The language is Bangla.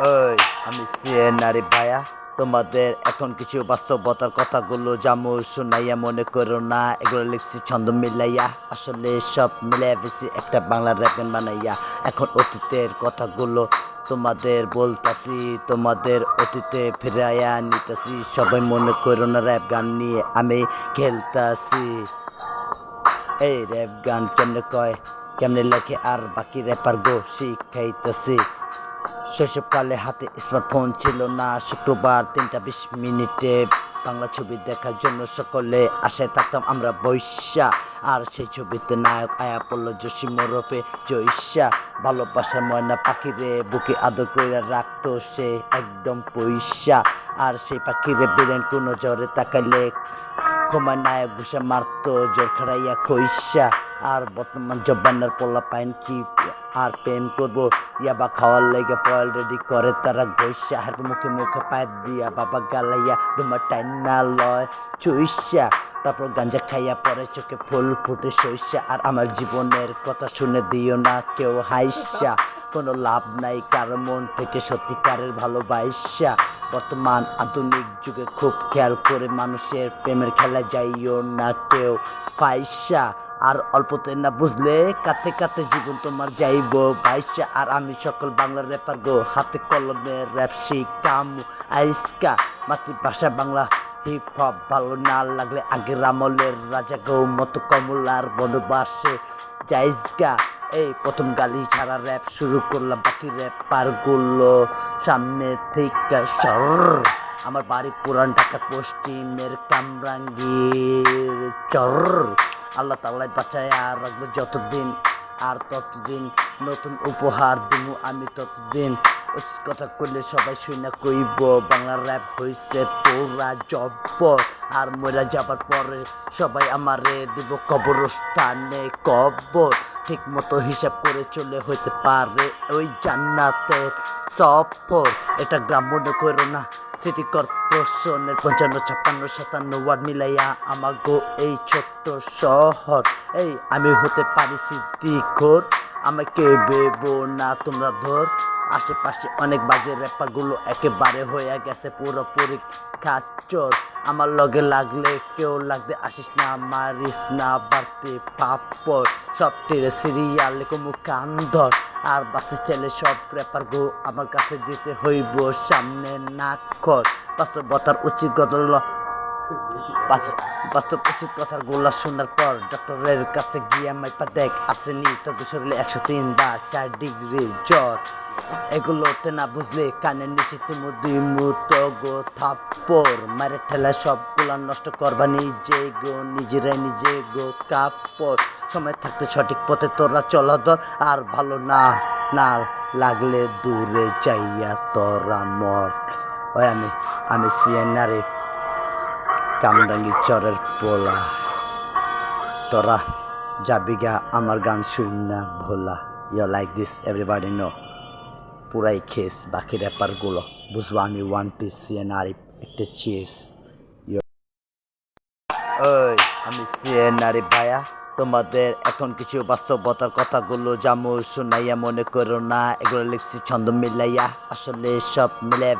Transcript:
ওই আমি সিএনআরি ভাইয়া, তোমাদের এখন কিছু বাস্তবতার কথাগুলো জামু শুনাইয়া মনে করো না এগুলো লিখছি ছন্দ মিলাইয়া, আসলে সব মিলাই বেশি একটা বাংলা র্যাপ গান বানাইয়া। এখন অতীতের কথাগুলো তোমাদের বলতাছি, তোমাদের অতীতে ফিরাইয়া নিতেছি, সবাই মনে করো না র্যাপ গান নিয়ে আমি খেলতাছি। এই র্যাপ গান কেমনে কয়, কেমনে লেখে আর বাকি র্যাপার গো শিখাইতেছি। শৈশবকালে হাতে স্মার্টফোন ছিল না, শুক্রবার 3:20 বাংলা ছবি দেখার জন্য সকলে আশায় থাকতাম আমরা বৈশা। আর সেই ছবিতে নায়ক আয়া পড়লো জসিম ওরফে জৈশা। ভালোবাসার ময়না পাখিরে বুকে আদর করে রাখতো সে একদম পয়সা। আর সেই পাখিরে বিলেন কোনো জ্বরে তাকাইলে ক্ষমায় নায়ক ঘুষা মারতো জোর খাড়াইয়া খৈশা। আর বর্তমান জব্বান্নার পোলা পাইন কি আর প্রেম করবো, ইয়াবা খাওয়ার লেগে ফয়েল রেডি করে তারা গৈসা। হার মুখে মুখে পাইপ দিয়া বাবা গালাইয়া তোমার টাইম না লয় চুইসা। তারপর গাঞ্জা খাইয়া পরে চোখে ফুল ফুটে সইসা। আর আমার জীবনের কথা শুনে দিও না কেউ হাইসা, কোনো লাভ নাই কারো মন থেকে সত্যিকারের ভালোবাসা। বর্তমান আধুনিক যুগে খুব খেয়াল করে মানুষের প্রেমের খেলা যাইও না কেউ পয়সা। আর অল্পতে না বুঝলে কাতে কাতে জীবন তোমার যাইব বাইশা। আর আমি সকল বাংলা র্যাপার গো হাতে কলমে র্যাপ শিখাম আইসকা। মাতৃভাষা বাংলা হিপ হপ ভালো না লাগলে আগের আমলের রাজা গো মতো কমলার বনবাসে যাইসগা। এই প্রথম গালি ছাড়া র্যাপ শুরু করলাম, বাকি র্যাপার গুলো সামনে থেকে সর। আমার বাড়ি পুরান ঢাকা পশ্চিমের কামরাঙ্গীর চর। আল্লাহ তাআলাই বাঁচায় আর রাখবো যতদিন, আর ততদিন নতুন উপহার দিমু আমি ততদিন। উচিত কথা কইলে সবাই শুনা কইব, বাংলা র্যাপ হইছে পুরা জব্বর। আর মইরা যাবার পরে সবাই আমারে দিব কবরস্থানে কবর। ঠিক মতো হিসাব করে চলে হইতে পারে ওই জান্নাতের সফর। এটা গ্রাম মনে করো না, সিটি কর্পোরেশনের 55, 56, 57 ওয়ার্ড মিলাইয়া আমাগো এই ছোট্ট শহর। এই আমি হতে পারি সিদ্দিকর, আমাকে ভেবো না তোমরা ধর। আশেপাশে অনেক বাজে র্যাপারগুলো একেবারে হয়ে গেছে পুরোপুরি খাচ্চর। আমার লগে লাগলে কেউ লাগতে আসিস না, মারিস না বাড়তে পাপড়। সব টেরে সিরিয়াল কমু কান ধর। আর বাসে চাইলে সব র্যাপার গো আমার কাছে দিতে হইব সামনে নাক্ষর। বাস্তবতার উচিত বাস্তব উচিত কথার গোলা শোনার পর ডক্টরের কাছে গিয়ে মাইপা দেখ আসেনি তোদের শরীরে 103 বা 4 ডিগ্রি জ্বর। এগুলোতে না বুঝলে কানের নিচে তুমি দুই মুতো গো থাপ্পড় মারে ঠেলা সবগুলা নষ্ট করবা নিজে গো, নিজেরাই নিজে গো কাপড়। সময় থাকতে সঠিক পথে তোরা চলাধর, আর ভালো না না লাগলে দূরে যাইয়া তোরা মর। ওই আমি সিএনআরি কামরাঙ্গি চরের পোলা, তোরা যাবিগা আমার গান শুননা Bhola. You like this everybody know, পুরাই খেস বাকি র্যাপারগুলো বুঝবো আমি ওয়ান পিস সিএনআরি একটা চেস। ওই আমি সিএনআরি ভাইয়া, তোমাদের এখন কিছু বাস্তবতার কথাগুলো জামু শুনাইয়া মনে করো না এগুলো লিখছি ছন্দ মিলাইয়া, আসলে সব মিলাই